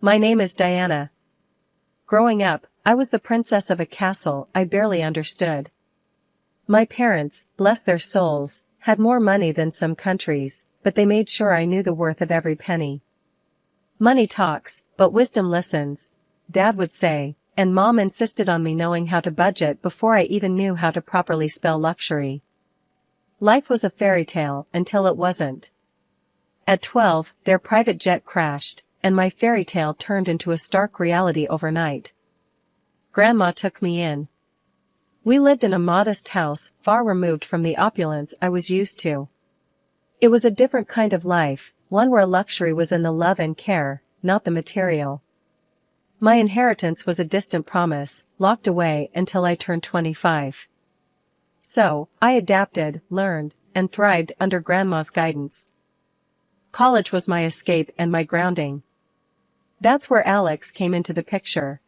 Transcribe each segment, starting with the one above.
My name is Diana. Growing up, I was the princess of a castle I barely understood. My parents, bless their souls, had more money than some countries, but they made sure I knew the worth of every penny. Money talks, but wisdom listens, Dad would say, and Mom insisted on me knowing how to budget before I even knew how to properly spell luxury. Life was a fairy tale until it wasn't. At 12, their private jet crashed, and my fairy tale turned into a stark reality overnight. Grandma took me in. We lived in a modest house far removed from the opulence I was used to. It was a different kind of life, one where luxury was in the love and care, not the material. My inheritance was a distant promise, locked away until I turned 25. So, I adapted, learned, and thrived under Grandma's guidance. College was my escape and my grounding. That's where Alex came into the picture.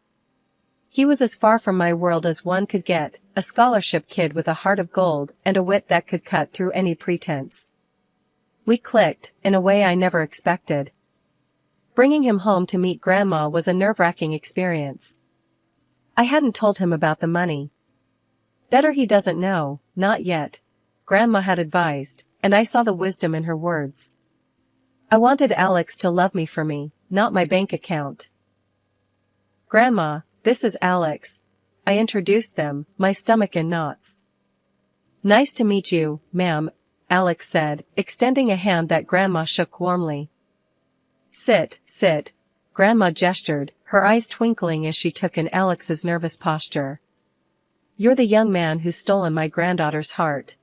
He was as far from my world as one could get, a scholarship kid with a heart of gold and a wit that could cut through any pretense. We clicked, in a way I never expected. Bringing him home to meet Grandma was a nerve-wracking experience. I hadn't told him about the money. Better he doesn't know, not yet, Grandma had advised, and I saw the wisdom in her words. I wanted Alex to love me for me, not my bank account. Grandma, this is Alex. I introduced them, my stomach in knots. Nice to meet you, ma'am, Alex said, extending a hand that Grandma shook warmly. Sit, Grandma gestured, her eyes twinkling as she took in Alex's nervous posture. You're the young man who's stolen my granddaughter's heart.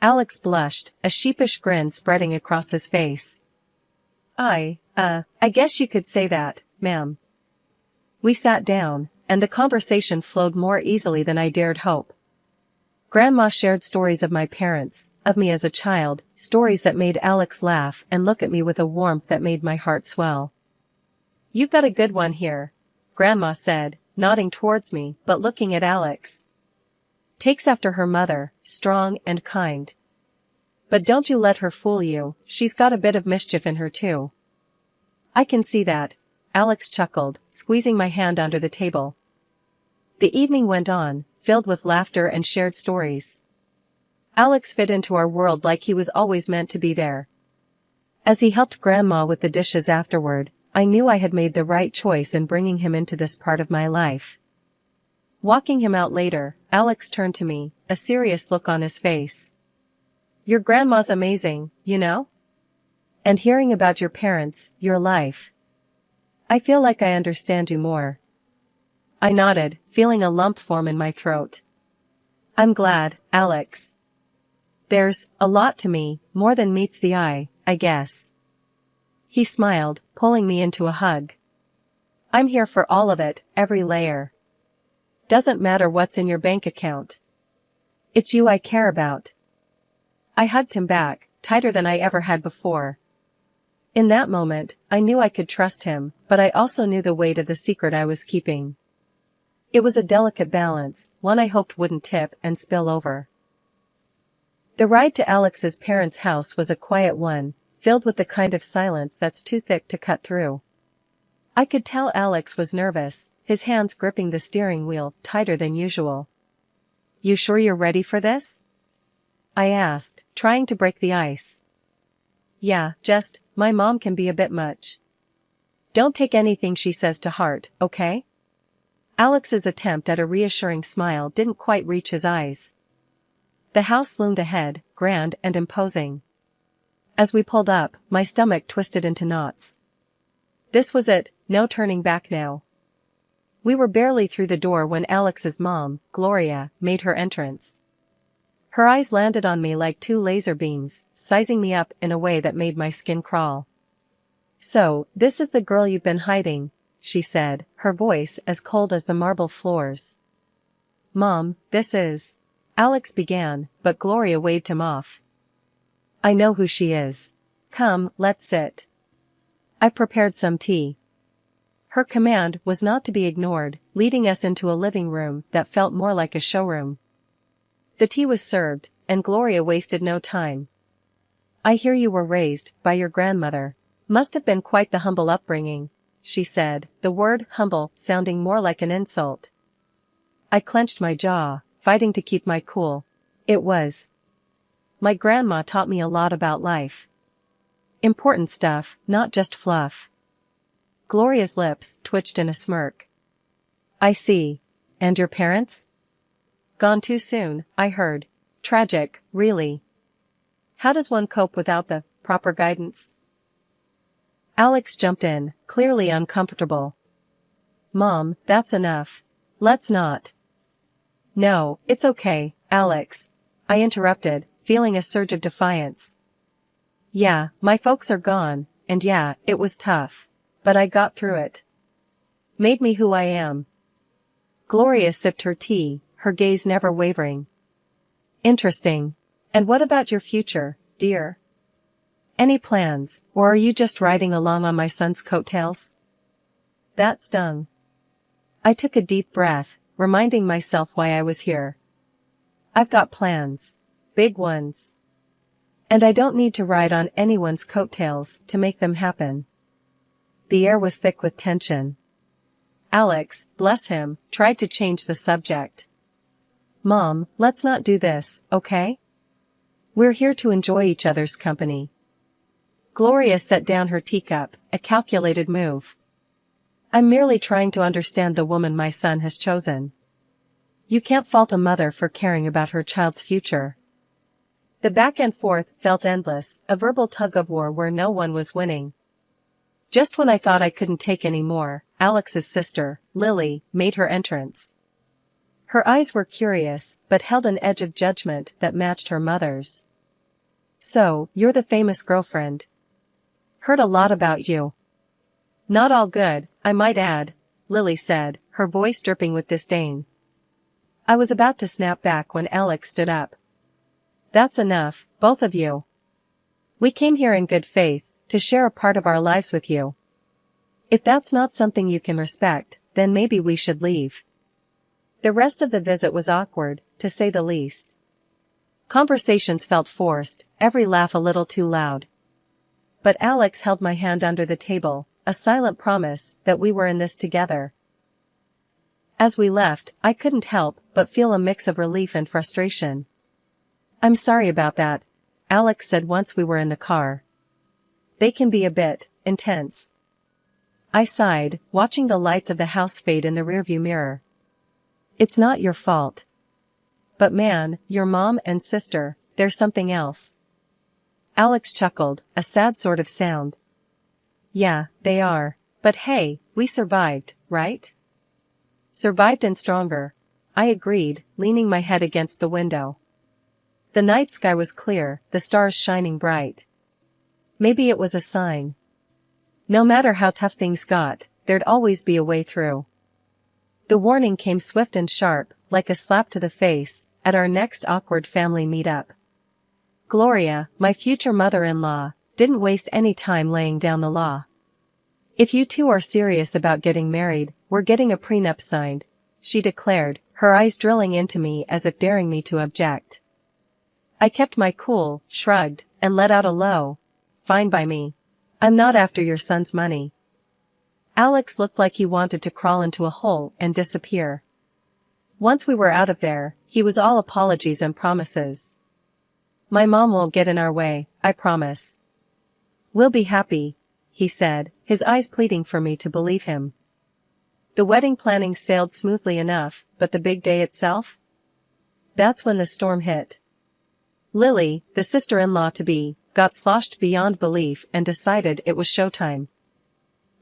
Alex blushed, a sheepish grin spreading across his face. I guess you could say that, ma'am. We sat down, and the conversation flowed more easily than I dared hope. Grandma shared stories of my parents, of me as a child, stories that made Alex laugh and look at me with a warmth that made my heart swell. You've got a good one here, Grandma said, nodding towards me, but looking at Alex. Takes after her mother, strong and kind. But don't you let her fool you, she's got a bit of mischief in her too. I can see that, Alex chuckled, squeezing my hand under the table. The evening went on, filled with laughter and shared stories. Alex fit into our world like he was always meant to be there. As he helped Grandma with the dishes afterward, I knew I had made the right choice in bringing him into this part of my life. Walking him out later, Alex turned to me, a serious look on his face. Your grandma's amazing, you know? And hearing about your parents, your life. I feel like I understand you more. I nodded, feeling a lump form in my throat. I'm glad, Alex. There's a lot to me, more than meets the eye, I guess. He smiled, pulling me into a hug. I'm here for all of it, every layer. Doesn't matter what's in your bank account. It's you I care about. I hugged him back, tighter than I ever had before. In that moment, I knew I could trust him, but I also knew the weight of the secret I was keeping. It was a delicate balance, one I hoped wouldn't tip and spill over. The ride to Alex's parents' house was a quiet one, filled with the kind of silence that's too thick to cut through. I could tell Alex was nervous, his hands gripping the steering wheel tighter than usual. You sure you're ready for this? I asked, trying to break the ice. Yeah, my mom can be a bit much. Don't take anything she says to heart, okay? Alex's attempt at a reassuring smile didn't quite reach his eyes. The house loomed ahead, grand and imposing. As we pulled up, my stomach twisted into knots. This was it, no turning back now. We were barely through the door when Alex's mom, Gloria, made her entrance. Her eyes landed on me like two laser beams, sizing me up in a way that made my skin crawl. So, this is the girl you've been hiding, she said, her voice as cold as the marble floors. Mom, this is... Alex began, but Gloria waved him off. I know who she is. Come, let's sit. I prepared some tea. Her command was not to be ignored, leading us into a living room that felt more like a showroom. The tea was served, and Gloria wasted no time. I hear you were raised by your grandmother. Must have been quite the humble upbringing, she said, the word humble sounding more like an insult. I clenched my jaw, fighting to keep my cool. It was. My grandma taught me a lot about life. Important stuff, not just fluff. Gloria's lips twitched in a smirk. I see. And your parents? Gone too soon, I heard. Tragic, really. How does one cope without the proper guidance? Alex jumped in, clearly uncomfortable. Mom, that's enough. Let's not. No, it's okay, Alex. I interrupted, feeling a surge of defiance. Yeah, my folks are gone, and yeah, it was tough. But I got through it. Made me who I am. Gloria sipped her tea, her gaze never wavering. Interesting. And what about your future, dear? Any plans, or are you just riding along on my son's coattails? That stung. I took a deep breath, reminding myself why I was here. I've got plans. Big ones. And I don't need to ride on anyone's coattails to make them happen. The air was thick with tension. Alex, bless him, tried to change the subject. Mom, let's not do this, okay? We're here to enjoy each other's company. Gloria set down her teacup, a calculated move. I'm merely trying to understand the woman my son has chosen. You can't fault a mother for caring about her child's future. The back and forth felt endless, a verbal tug-of-war where no one was winning. Just when I thought I couldn't take any more, Alex's sister, Lily, made her entrance. Her eyes were curious, but held an edge of judgment that matched her mother's. So, you're the famous girlfriend. Heard a lot about you. Not all good, I might add, Lily said, her voice dripping with disdain. I was about to snap back when Alex stood up. That's enough, both of you. We came here in good faith, to share a part of our lives with you. If that's not something you can respect, then maybe we should leave. The rest of the visit was awkward, to say the least. Conversations felt forced, every laugh a little too loud. But Alex held my hand under the table, a silent promise that we were in this together. As we left, I couldn't help but feel a mix of relief and frustration. I'm sorry about that, Alex said once we were in the car. They can be a bit intense. I sighed, watching the lights of the house fade in the rearview mirror. It's not your fault. But man, your mom and sister, there's something else. Alex chuckled, a sad sort of sound. Yeah, they are. But hey, we survived, right? Survived and stronger. I agreed, leaning my head against the window. The night sky was clear, the stars shining bright. Maybe it was a sign. No matter how tough things got, there'd always be a way through. The warning came swift and sharp, like a slap to the face, at our next awkward family meet-up. Gloria, my future mother-in-law, didn't waste any time laying down the law. If you two are serious about getting married, we're getting a prenup signed, she declared, her eyes drilling into me as if daring me to object. I kept my cool, shrugged, and let out a low, fine by me. I'm not after your son's money. Alex looked like he wanted to crawl into a hole and disappear. Once we were out of there, he was all apologies and promises. My mom won't get in our way, I promise. We'll be happy, he said, his eyes pleading for me to believe him. The wedding planning sailed smoothly enough, but the big day itself? That's when the storm hit. Lily, the sister-in-law-to-be, got sloshed beyond belief and decided it was showtime.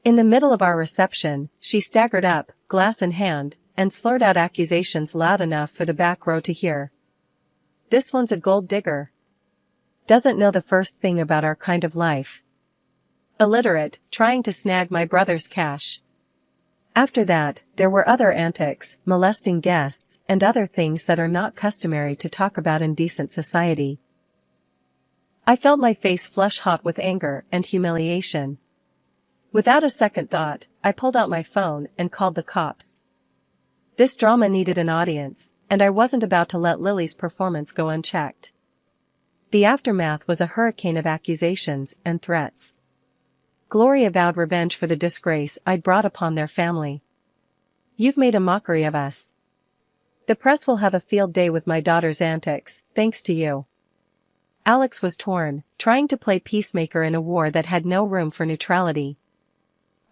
In the middle of our reception, she staggered up, glass in hand, and slurred out accusations loud enough for the back row to hear. This one's a gold digger. Doesn't know the first thing about our kind of life. Illiterate, trying to snag my brother's cash. After that, there were other antics, molesting guests, and other things that are not customary to talk about in decent society. I felt my face flush hot with anger and humiliation. Without a second thought, I pulled out my phone and called the cops. This drama needed an audience, and I wasn't about to let Lily's performance go unchecked. The aftermath was a hurricane of accusations and threats. Gloria vowed revenge for the disgrace I'd brought upon their family. "You've made a mockery of us. The press will have a field day with my daughter's antics, thanks to you." Alex was torn, trying to play peacemaker in a war that had no room for neutrality.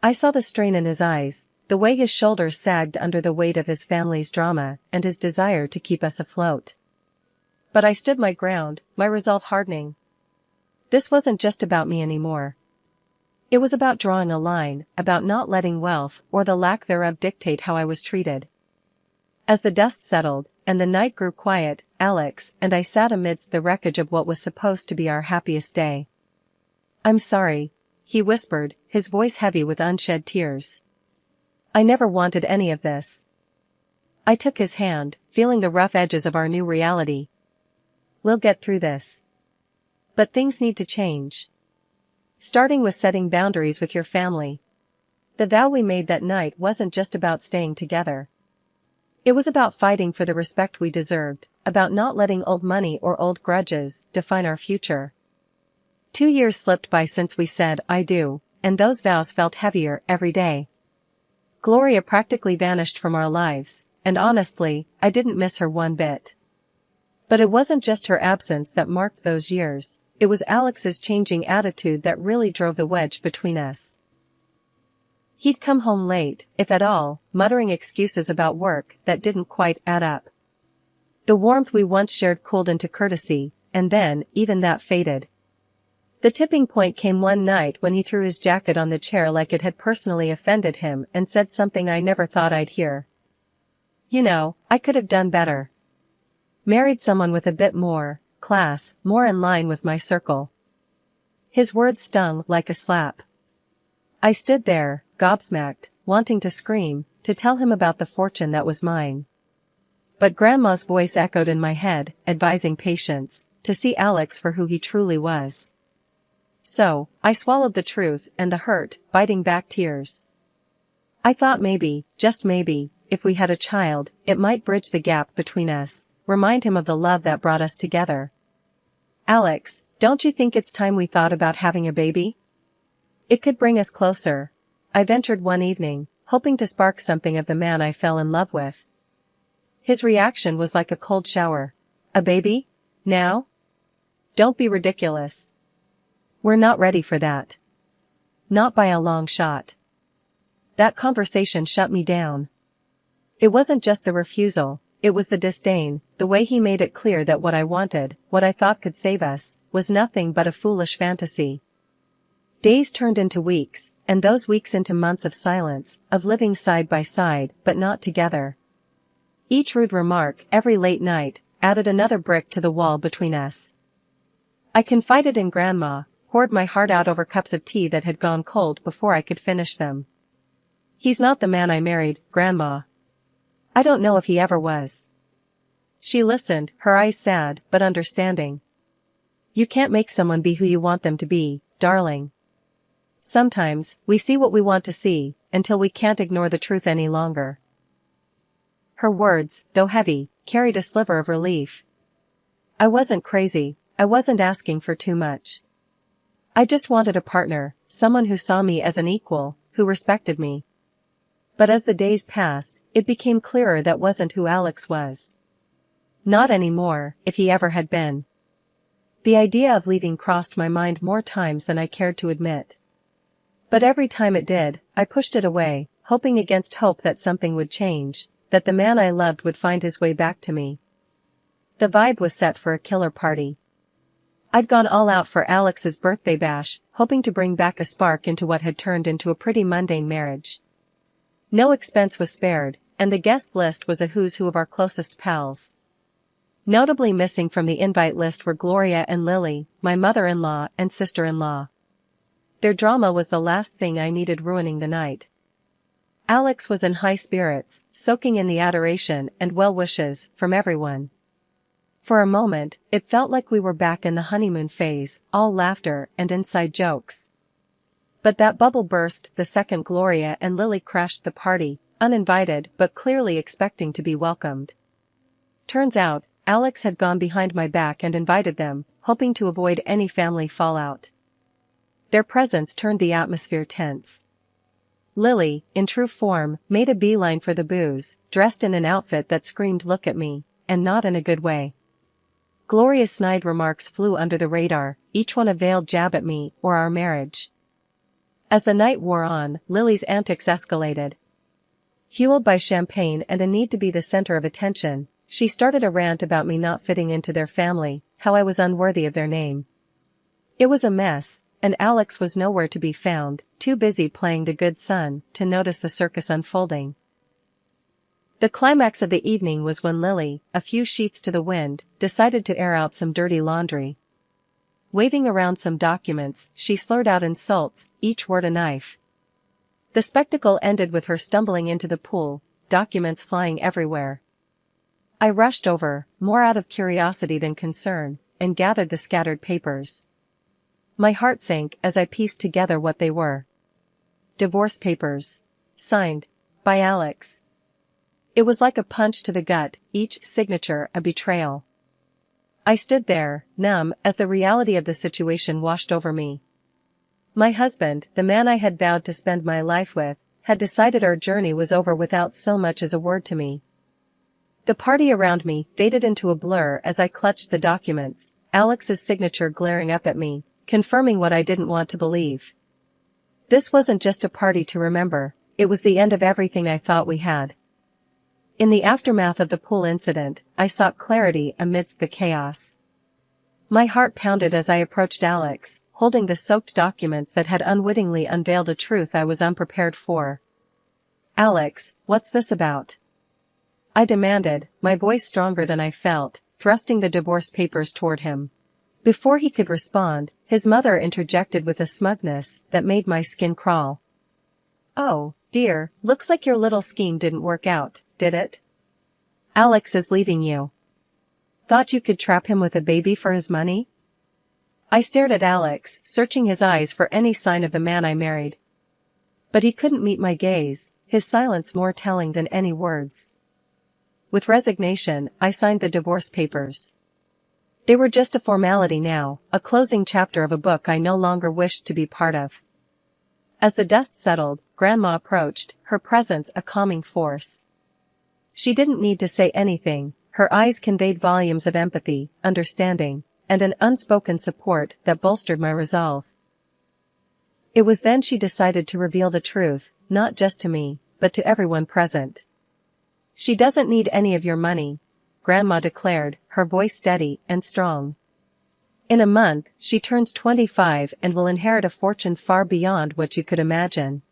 I saw the strain in his eyes, the way his shoulders sagged under the weight of his family's drama and his desire to keep us afloat. But I stood my ground, my resolve hardening. This wasn't just about me anymore. It was about drawing a line, about not letting wealth or the lack thereof dictate how I was treated. As the dust settled, and the night grew quiet, Alex and I sat amidst the wreckage of what was supposed to be our happiest day. "I'm sorry," he whispered, his voice heavy with unshed tears. "I never wanted any of this." I took his hand, feeling the rough edges of our new reality. "We'll get through this. But things need to change. Starting with setting boundaries with your family. The vow we made that night wasn't just about staying together. It was about fighting for the respect we deserved, about not letting old money or old grudges define our future." 2 years slipped by since we said "I do," and those vows felt heavier every day. Gloria practically vanished from our lives, and honestly, I didn't miss her one bit. But it wasn't just her absence that marked those years, it was Alex's changing attitude that really drove the wedge between us. He'd come home late, if at all, muttering excuses about work that didn't quite add up. The warmth we once shared cooled into courtesy, and then, even that faded. The tipping point came one night when he threw his jacket on the chair like it had personally offended him and said something I never thought I'd hear. "You know, I could have done better. Married someone with a bit more class, more in line with my circle." His words stung like a slap. I stood there, gobsmacked, wanting to scream, to tell him about the fortune that was mine. But Grandma's voice echoed in my head, advising patience, to see Alex for who he truly was. So, I swallowed the truth and the hurt, biting back tears. I thought maybe, just maybe, if we had a child, it might bridge the gap between us, remind him of the love that brought us together. "Alex, don't you think it's time we thought about having a baby? It could bring us closer," I ventured one evening, hoping to spark something of the man I fell in love with. His reaction was like a cold shower. "A baby? Now? Don't be ridiculous. We're not ready for that. Not by a long shot." That conversation shut me down. It wasn't just the refusal, it was the disdain, the way he made it clear that what I wanted, what I thought could save us, was nothing but a foolish fantasy. Days turned into weeks, and those weeks into months of silence, of living side by side, but not together. Each rude remark, every late night, added another brick to the wall between us. I confided in Grandma, poured my heart out over cups of tea that had gone cold before I could finish them. "He's not the man I married, Grandma. I don't know if he ever was." She listened, her eyes sad, but understanding. "You can't make someone be who you want them to be, darling. Sometimes, we see what we want to see, until we can't ignore the truth any longer." Her words, though heavy, carried a sliver of relief. I wasn't crazy, I wasn't asking for too much. I just wanted a partner, someone who saw me as an equal, who respected me. But as the days passed, it became clearer that wasn't who Alex was. Not anymore, if he ever had been. The idea of leaving crossed my mind more times than I cared to admit. But every time it did, I pushed it away, hoping against hope that something would change, that the man I loved would find his way back to me. The vibe was set for a killer party. I'd gone all out for Alex's birthday bash, hoping to bring back a spark into what had turned into a pretty mundane marriage. No expense was spared, and the guest list was a who's who of our closest pals. Notably missing from the invite list were Gloria and Lily, my mother-in-law and sister-in-law. Their drama was the last thing I needed ruining the night. Alex was in high spirits, soaking in the adoration and well wishes from everyone. For a moment, it felt like we were back in the honeymoon phase, all laughter and inside jokes. But that bubble burst the second Gloria and Lily crashed the party, uninvited but clearly expecting to be welcomed. Turns out, Alex had gone behind my back and invited them, hoping to avoid any family fallout. Their presence turned the atmosphere tense. Lily, in true form, made a beeline for the booze, dressed in an outfit that screamed "look at me," and not in a good way. Gloria's snide remarks flew under the radar, each one a veiled jab at me or our marriage. As the night wore on, Lily's antics escalated. Fueled by champagne and a need to be the center of attention, she started a rant about me not fitting into their family, how I was unworthy of their name. It was a mess, and Alex was nowhere to be found, too busy playing the good son to notice the circus unfolding. The climax of the evening was when Lily, a few sheets to the wind, decided to air out some dirty laundry. Waving around some documents, she slurred out insults, each word a knife. The spectacle ended with her stumbling into the pool, documents flying everywhere. I rushed over, more out of curiosity than concern, and gathered the scattered papers. My heart sank as I pieced together what they were. Divorce papers. Signed, by Alex. It was like a punch to the gut, each signature a betrayal. I stood there, numb, as the reality of the situation washed over me. My husband, the man I had vowed to spend my life with, had decided our journey was over without so much as a word to me. The party around me faded into a blur as I clutched the documents, Alex's signature glaring up at me, confirming what I didn't want to believe. This wasn't just a party to remember, it was the end of everything I thought we had. In the aftermath of the pool incident, I sought clarity amidst the chaos. My heart pounded as I approached Alex, holding the soaked documents that had unwittingly unveiled a truth I was unprepared for. "Alex, what's this about?" I demanded, my voice stronger than I felt, thrusting the divorce papers toward him. Before he could respond, his mother interjected with a smugness that made my skin crawl. "Oh, dear, looks like your little scheme didn't work out, did it? Alex is leaving you. Thought you could trap him with a baby for his money?" I stared at Alex, searching his eyes for any sign of the man I married. But he couldn't meet my gaze, his silence more telling than any words. With resignation, I signed the divorce papers. They were just a formality now, a closing chapter of a book I no longer wished to be part of. As the dust settled, Grandma approached, her presence a calming force. She didn't need to say anything, her eyes conveyed volumes of empathy, understanding, and an unspoken support that bolstered my resolve. It was then she decided to reveal the truth, not just to me, but to everyone present. "She doesn't need any of your money," Grandma declared, her voice steady and strong. "In a month, she turns 25 and will inherit a fortune far beyond what you could imagine.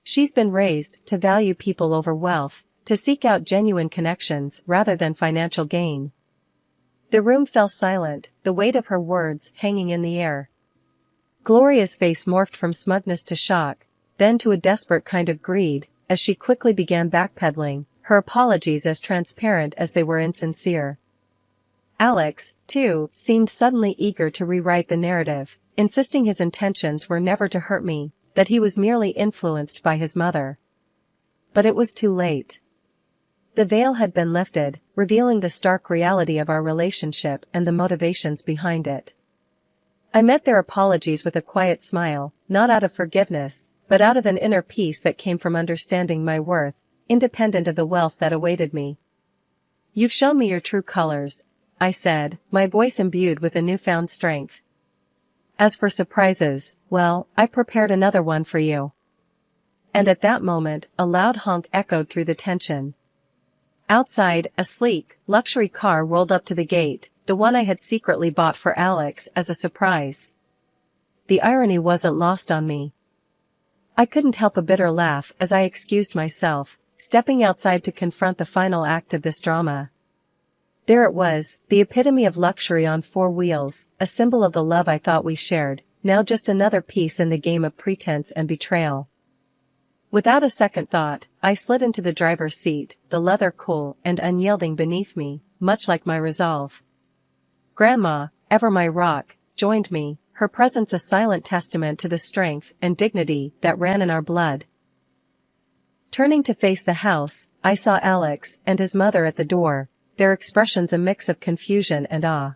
She's been raised to value people over wealth, to seek out genuine connections rather than financial gain." The room fell silent, the weight of her words hanging in the air. Gloria's face morphed from smugness to shock, then to a desperate kind of greed, as she quickly began backpedaling, her apologies as transparent as they were insincere. Alex, too, seemed suddenly eager to rewrite the narrative, insisting his intentions were never to hurt me, that he was merely influenced by his mother. But it was too late. The veil had been lifted, revealing the stark reality of our relationship and the motivations behind it. I met their apologies with a quiet smile, not out of forgiveness, but out of an inner peace that came from understanding my worth, independent of the wealth that awaited me. "You've shown me your true colors," I said, my voice imbued with a newfound strength. "As for surprises, well, I prepared another one for you." And at that moment, a loud honk echoed through the tension. Outside, a sleek, luxury car rolled up to the gate, the one I had secretly bought for Alex as a surprise. The irony wasn't lost on me. I couldn't help a bitter laugh as I excused myself, stepping outside to confront the final act of this drama. There it was, the epitome of luxury on four wheels, a symbol of the love I thought we shared, now just another piece in the game of pretense and betrayal. Without a second thought, I slid into the driver's seat, the leather cool and unyielding beneath me, much like my resolve. Grandma, ever my rock, joined me, her presence a silent testament to the strength and dignity that ran in our blood. Turning to face the house, I saw Alex and his mother at the door, their expressions a mix of confusion and awe.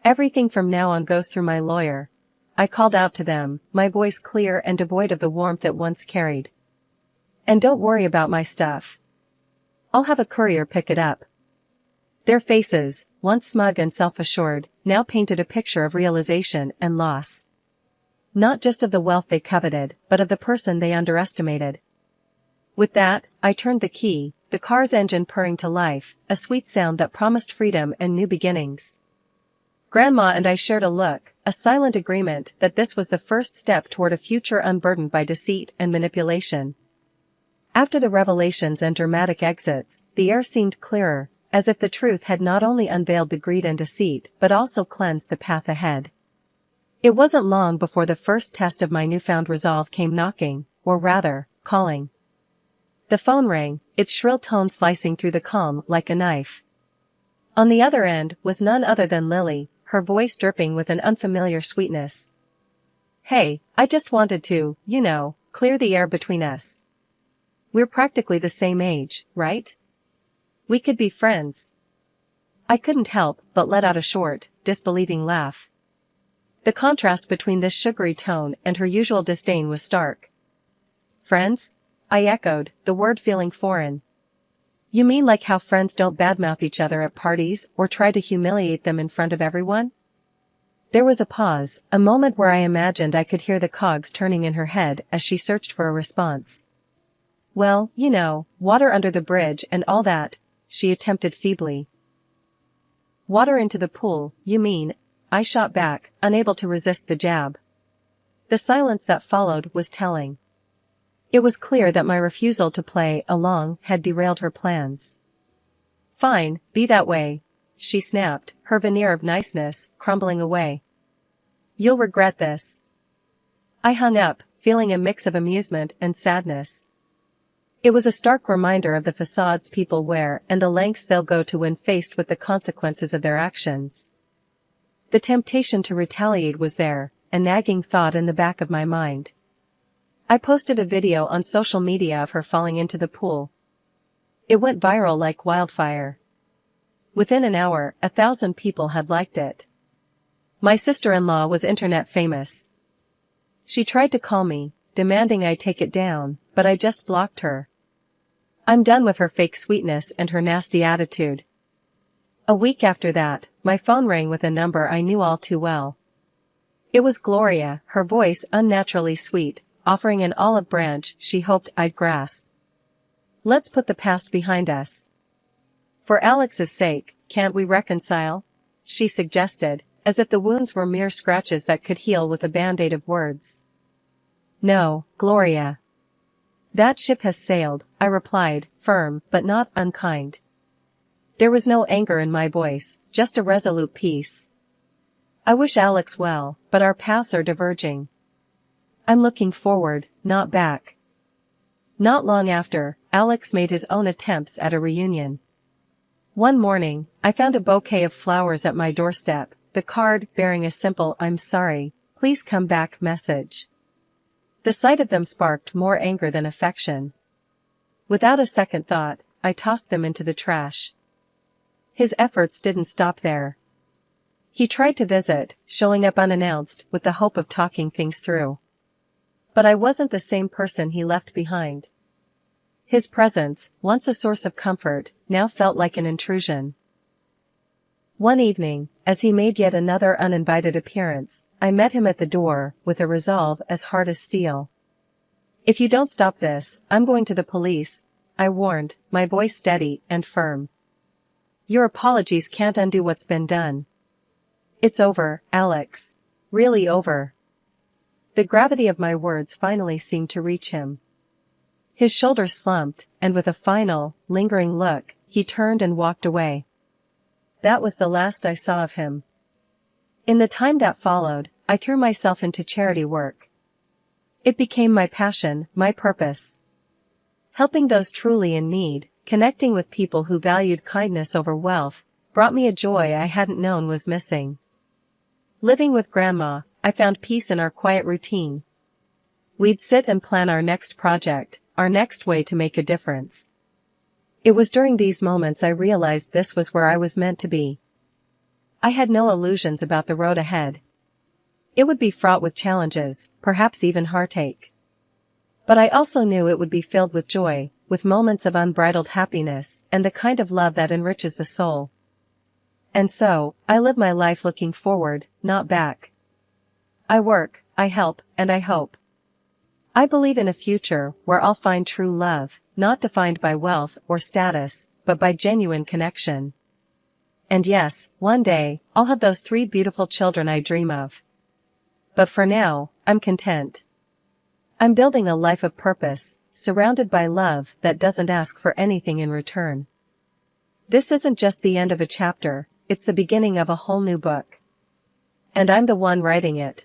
"Everything from now on goes through my lawyer," I called out to them, my voice clear and devoid of the warmth it once carried. And don't worry about my stuff. I'll have a courier pick it up. Their faces, once smug and self-assured, now painted a picture of realization and loss. Not just of the wealth they coveted, but of the person they underestimated. With that, I turned the key, the car's engine purring to life, a sweet sound that promised freedom and new beginnings. Grandma and I shared a look, a silent agreement that this was the first step toward a future unburdened by deceit and manipulation. After the revelations and dramatic exits, the air seemed clearer, as if the truth had not only unveiled the greed and deceit but also cleansed the path ahead. It wasn't long before the first test of my newfound resolve came knocking, or rather, calling. The phone rang, its shrill tone slicing through the calm like a knife. On the other end was none other than Lily, her voice dripping with an unfamiliar sweetness. "Hey, I just wanted to, clear the air between us. We're practically the same age, right? We could be friends." I couldn't help but let out a short, disbelieving laugh. The contrast between this sugary tone and her usual disdain was stark. "Friends?" I echoed, the word feeling foreign. "You mean like how friends don't badmouth each other at parties or try to humiliate them in front of everyone?" There was a pause, a moment where I imagined I could hear the cogs turning in her head as she searched for a response. "Well, water under the bridge and all that," she attempted feebly. "Water into the pool, you mean," I shot back, unable to resist the jab. The silence that followed was telling. It was clear that my refusal to play along had derailed her plans. "Fine, be that way," she snapped, her veneer of niceness crumbling away. "You'll regret this." I hung up, feeling a mix of amusement and sadness. It was a stark reminder of the facades people wear and the lengths they'll go to when faced with the consequences of their actions. The temptation to retaliate was there, a nagging thought in the back of my mind. I posted a video on social media of her falling into the pool. It went viral like wildfire. Within an hour, 1,000 people had liked it. My sister-in-law was internet famous. She tried to call me, demanding I take it down, but I just blocked her. I'm done with her fake sweetness and her nasty attitude. A week after that, my phone rang with a number I knew all too well. It was Gloria, her voice unnaturally sweet, offering an olive branch she hoped I'd grasp. "Let's put the past behind us. For Alex's sake, can't we reconcile?" she suggested, as if the wounds were mere scratches that could heal with a band-aid of words. "No, Gloria. That ship has sailed," I replied, firm but not unkind. There was no anger in my voice, just a resolute peace. "I wish Alex well, but our paths are diverging. I'm looking forward, not back." Not long after, Alex made his own attempts at a reunion. One morning, I found a bouquet of flowers at my doorstep, the card bearing a simple "I'm sorry, please come back" message. The sight of them sparked more anger than affection. Without a second thought, I tossed them into the trash. His efforts didn't stop there. He tried to visit, showing up unannounced with the hope of talking things through. But I wasn't the same person he left behind. His presence, once a source of comfort, now felt like an intrusion. One evening, as he made yet another uninvited appearance, I met him at the door, with a resolve as hard as steel. "If you don't stop this, I'm going to the police," I warned, my voice steady and firm. "Your apologies can't undo what's been done. It's over, Alex. Really over." The gravity of my words finally seemed to reach him. His shoulders slumped, and with a final, lingering look, he turned and walked away. That was the last I saw of him. In the time that followed, I threw myself into charity work. It became my passion, my purpose. Helping those truly in need, connecting with people who valued kindness over wealth, brought me a joy I hadn't known was missing. Living with Grandma, I found peace in our quiet routine. We'd sit and plan our next project, our next way to make a difference. It was during these moments I realized this was where I was meant to be. I had no illusions about the road ahead. It would be fraught with challenges, perhaps even heartache. But I also knew it would be filled with joy, with moments of unbridled happiness, and the kind of love that enriches the soul. And so, I live my life looking forward, not back. I work, I help, and I hope. I believe in a future where I'll find true love, not defined by wealth or status, but by genuine connection. And yes, one day, I'll have those 3 beautiful children I dream of. But for now, I'm content. I'm building a life of purpose, surrounded by love that doesn't ask for anything in return. This isn't just the end of a chapter, it's the beginning of a whole new book. And I'm the one writing it.